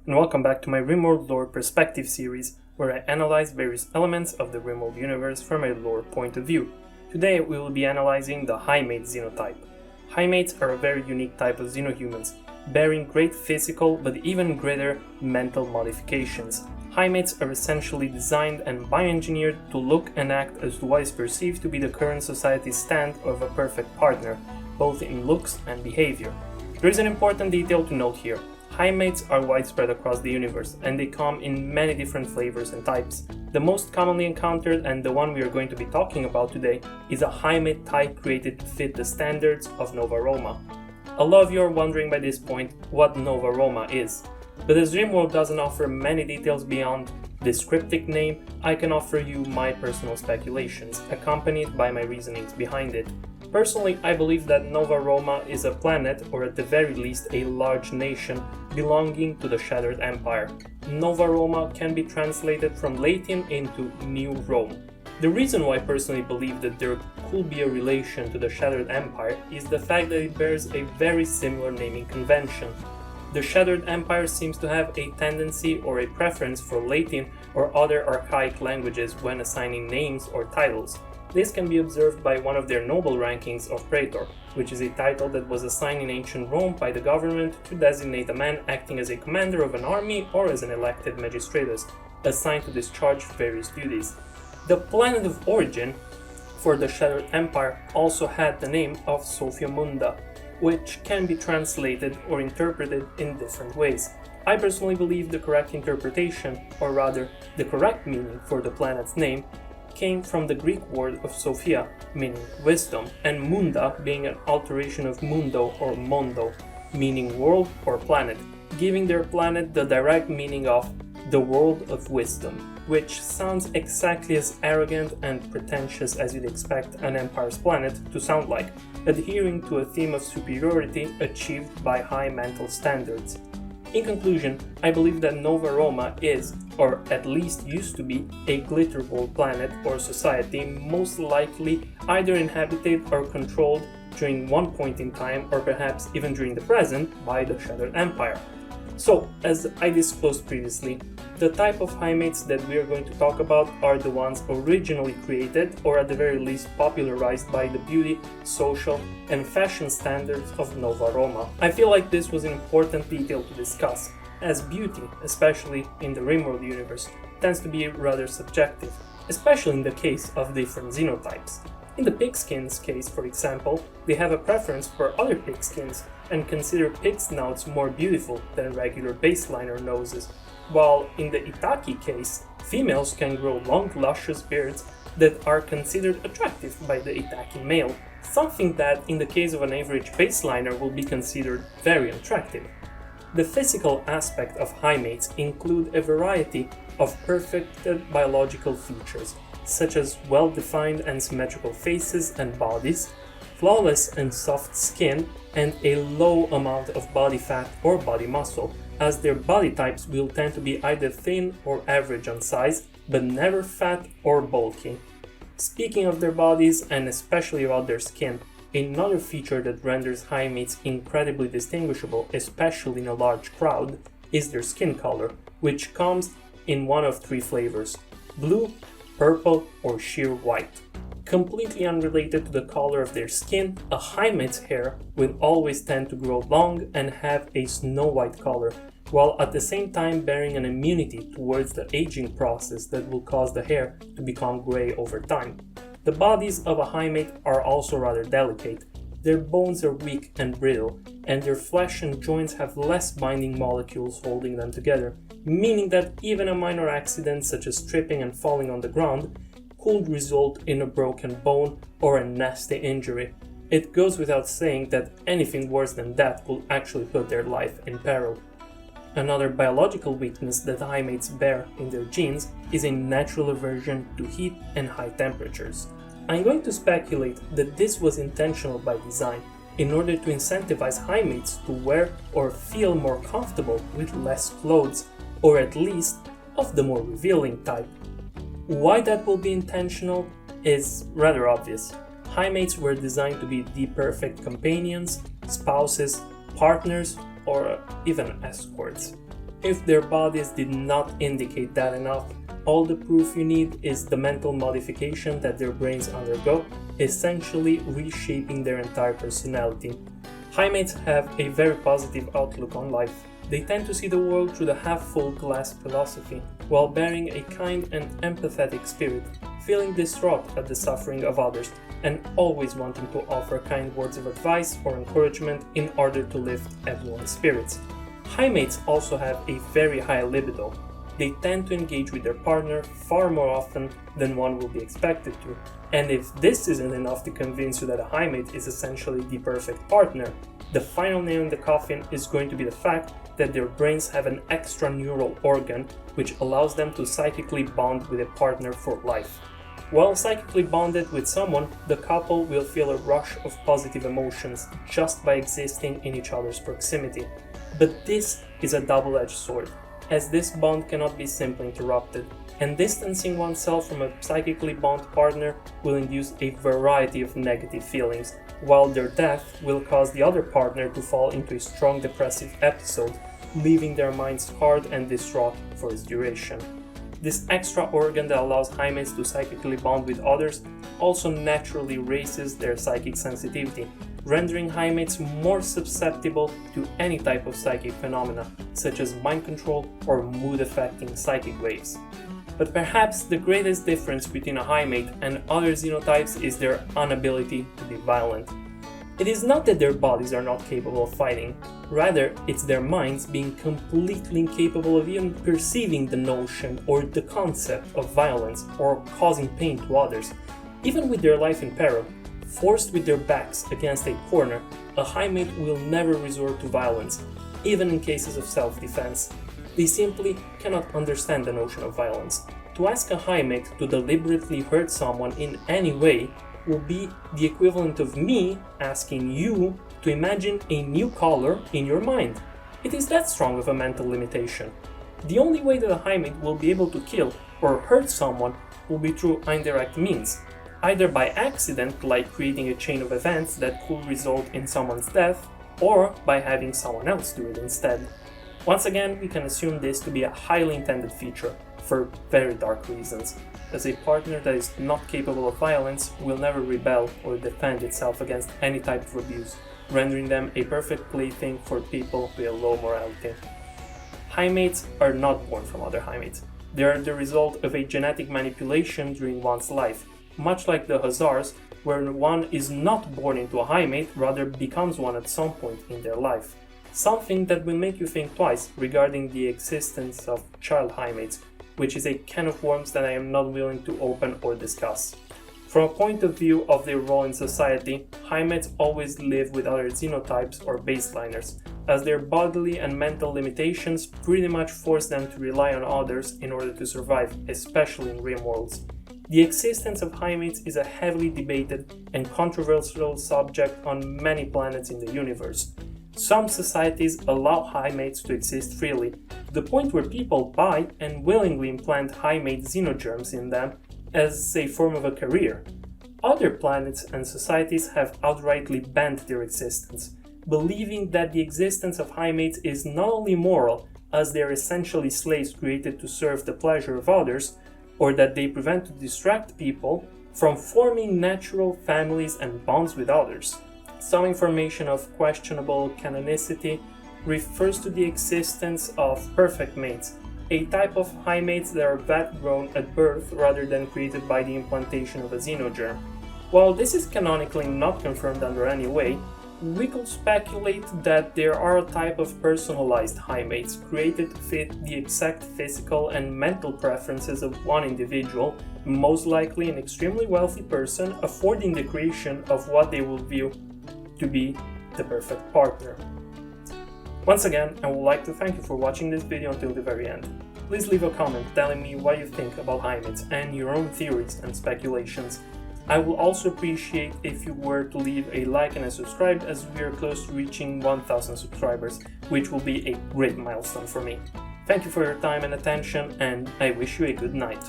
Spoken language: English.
and welcome back to my Rimworld lore perspective series, where I analyze various elements of the Rimworld universe from a lore point of view. Today we will be analyzing the Highmates xenotype. Highmates are a very unique type of xenohumans, bearing great physical but even greater mental modifications. Highmates are essentially designed and bioengineered to look and act as what is perceived to be the current society's stand of a perfect partner, both in looks and behavior. There is an important detail to note here. Highmates are widespread across the universe, and they come in many different flavors and types. The most commonly encountered, and the one we are going to be talking about today, is a Highmate type created to fit the standards of Nova Roma. A lot of you are wondering by this point what Nova Roma is. But as Rimworld doesn't offer many details beyond this cryptic name, I can offer you my personal speculations, accompanied by my reasonings behind it. Personally, I believe that Nova Roma is a planet, or at the very least a large nation, belonging to the Shattered Empire. Nova Roma can be translated from Latin into New Rome. The reason why I personally believe that there could be a relation to the Shattered Empire is the fact that it bears a very similar naming convention. The Shattered Empire seems to have a tendency or a preference for Latin or other archaic languages when assigning names or titles. This can be observed by one of their noble rankings of Praetor, which is a title that was assigned in ancient Rome by the government to designate a man acting as a commander of an army or as an elected magistratus, assigned to discharge various duties. The planet of origin for the Shattered Empire also had the name of Sophia Munda, which can be translated or interpreted in different ways. I personally believe the correct interpretation, or rather the correct meaning for the planet's name, came from the Greek word of Sophia, meaning wisdom, and Munda being an alteration of mundo or mondo, meaning world or planet, giving their planet the direct meaning of the world of wisdom, which sounds exactly as arrogant and pretentious as you'd expect an empire's planet to sound like, adhering to a theme of superiority achieved by high mental standards. In conclusion, I believe that Nova Roma is, or at least used to be, a glitter ball planet or society, most likely either inhabited or controlled during one point in time, or perhaps even during the present, by the Shattered Empire. So, as I disclosed previously, the type of Highmates that we are going to talk about are the ones originally created, or at the very least popularized by the beauty, social, and fashion standards of Nova Roma. I feel like this was an important detail to discuss, as beauty, especially in the Rimworld universe, tends to be rather subjective, especially in the case of different xenotypes. In the pigskins case, for example, they have a preference for other pigskins and consider pig snouts more beautiful than regular baseliner noses, while in the Itaki case, females can grow long, luscious beards that are considered attractive by the Itaki male, something that in the case of an average baseliner will be considered very unattractive. The physical aspect of Highmates include a variety of perfected biological features, such as well-defined and symmetrical faces and bodies, flawless and soft skin, and a low amount of body fat or body muscle, as their body types will tend to be either thin or average on size, but never fat or bulky. Speaking of their bodies, and especially about their skin, another feature that renders Highmates incredibly distinguishable, especially in a large crowd, is their skin color, which comes in one of three flavors: blue, purple, or sheer white. Completely unrelated to the color of their skin, a Highmate's hair will always tend to grow long and have a snow-white color, while at the same time bearing an immunity towards the aging process that will cause the hair to become gray over time. The bodies of a Highmate are also rather delicate. Their bones are weak and brittle, and their flesh and joints have less binding molecules holding them together, meaning that even a minor accident such as tripping and falling on the ground could result in a broken bone or a nasty injury. It goes without saying that anything worse than that will actually put their life in peril. Another biological weakness that Highmates bear in their genes is a natural aversion to heat and high temperatures. I'm going to speculate that this was intentional by design, in order to incentivize Highmates to wear or feel more comfortable with less clothes, or at least of the more revealing type. Why that will be intentional is rather obvious. Highmates were designed to be the perfect companions, spouses, partners, or even escorts. If their bodies did not indicate that enough, all the proof you need is the mental modification that their brains undergo, essentially reshaping their entire personality. Highmates have a very positive outlook on life. They tend to see the world through the half-full glass philosophy, while bearing a kind and empathetic spirit, feeling distraught at the suffering of others, and always wanting to offer kind words of advice or encouragement in order to lift everyone's spirits. Highmates also have a very high libido. They tend to engage with their partner far more often than one will be expected to, and if this isn't enough to convince you that a Highmate is essentially the perfect partner, the final nail in the coffin is going to be the fact that their brains have an extra neural organ which allows them to psychically bond with a partner for life. While psychically bonded with someone, the couple will feel a rush of positive emotions just by existing in each other's proximity. But this is a double-edged sword, as this bond cannot be simply interrupted, and distancing oneself from a psychically bonded partner will induce a variety of negative feelings, while their death will cause the other partner to fall into a strong depressive episode, leaving their minds hard and distraught for its duration. This extra organ that allows Highmates to psychically bond with others also naturally raises their psychic sensitivity, rendering Highmates more susceptible to any type of psychic phenomena, such as mind control or mood-affecting psychic waves. But perhaps the greatest difference between a Highmate and other xenotypes is their inability to be violent. It is not that their bodies are not capable of fighting, rather it's their minds being completely incapable of even perceiving the notion or the concept of violence or causing pain to others. Even with their life in peril, forced with their backs against a corner, a Highmate will never resort to violence, even in cases of self-defense. They simply cannot understand the notion of violence. To ask a Highmate to deliberately hurt someone in any way will be the equivalent of me asking you to imagine a new color in your mind. It is that strong of a mental limitation. The only way that a Highmate will be able to kill or hurt someone will be through indirect means, either by accident, like creating a chain of events that could result in someone's death, or by having someone else do it instead. Once again, we can assume this to be a highly intended feature, for very dark reasons, as a partner that is not capable of violence will never rebel or defend itself against any type of abuse, rendering them a perfect plaything for people with a low morality. Highmates are not born from other Highmates. They are the result of a genetic manipulation during one's life, much like the Hazars, where one is not born into a Highmate, rather becomes one at some point in their life. Something that will make you think twice regarding the existence of child Highmates, which is a can of worms that I am not willing to open or discuss. From a point of view of their role in society, Highmates always live with other xenotypes or baseliners, as their bodily and mental limitations pretty much force them to rely on others in order to survive, especially in Rimworlds. The existence of Highmates is a heavily debated and controversial subject on many planets in the universe. Some societies allow Highmates to exist freely, to the point where people buy and willingly implant Highmate xenogerms in them as a form of a career. Other planets and societies have outrightly banned their existence, believing that the existence of Highmates is not only moral, as they are essentially slaves created to serve the pleasure of others, or that they prevent to distract people from forming natural families and bonds with others. Some information of questionable canonicity refers to the existence of perfect mates, a type of Highmates that are vat-grown at birth rather than created by the implantation of a xenogerm. While this is canonically not confirmed under any way, we could speculate that there are a type of personalized Highmates created to fit the exact physical and mental preferences of one individual, most likely an extremely wealthy person, affording the creation of what they will view to be the perfect partner. Once again, I would like to thank you for watching this video until the very end. Please leave a comment telling me what you think about Highmates and your own theories and speculations. I will also appreciate if you were to leave a like and a subscribe, as we are close to reaching 1000 subscribers, which will be a great milestone for me. Thank you for your time and attention, and I wish you a good night.